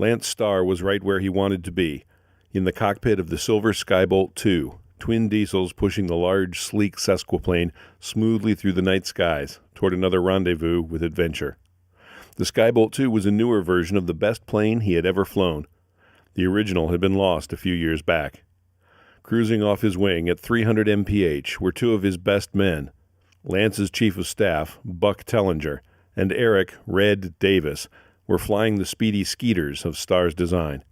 Lance Starr was right where he wanted to be, in the cockpit of the Silver Skybolt II, twin diesels pushing the large, sleek sesquiplane smoothly through the night skies toward another rendezvous with adventure. The Skybolt II was a newer version of the best plane he had ever flown. The original had been lost a few years back. Cruising off his wing at 300 mph were two of his best men, Lance's chief of staff, Buck Tellinger, and Eric "Red" Davis, were flying the speedy Skeeters of Starr's design.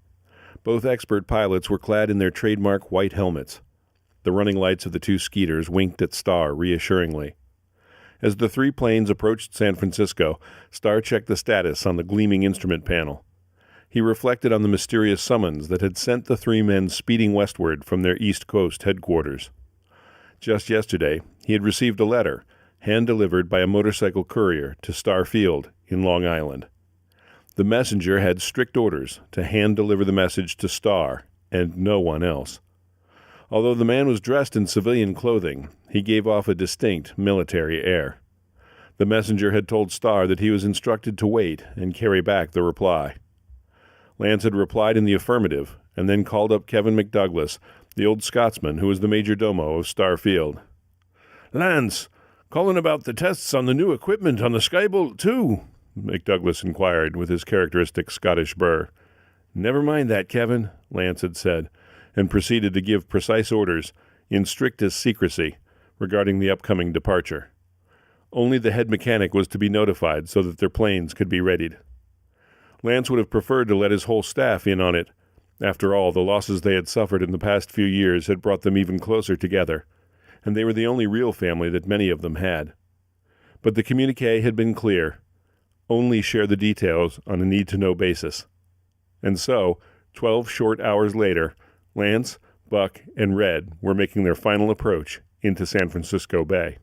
Both expert pilots were clad in their trademark white helmets. The running lights of the two Skeeters winked at Starr reassuringly. As the three planes approached San Francisco, Starr checked the status on the gleaming instrument panel. He reflected on the mysterious summons that had sent the three men speeding westward from their East Coast headquarters. Just yesterday, he had received a letter, hand-delivered by a motorcycle courier to Starr Field in Long Island. The messenger had strict orders to hand-deliver the message to Starr and no one else. Although the man was dressed in civilian clothing, he gave off a distinct military air. The messenger had told Starr that he was instructed to wait and carry back the reply. Lance had replied in the affirmative, and then called up Kevin McDouglas, the old Scotsman who was the major domo of Starr Field. "Lance, calling about the tests on the new equipment on the Skybolt II," McDouglas inquired with his characteristic Scottish burr. "Never mind that, Kevin," Lance had said, and proceeded to give precise orders, in strictest secrecy, regarding the upcoming departure. Only the head mechanic was to be notified so that their planes could be readied. Lance would have preferred to let his whole staff in on it. After all, the losses they had suffered in the past few years had brought them even closer together, and they were the only real family that many of them had. But the communiqué had been clear. Only share the details on a need-to-know basis. And so, 12 short hours later, Lance, Buck, and Red were making their final approach into San Francisco Bay.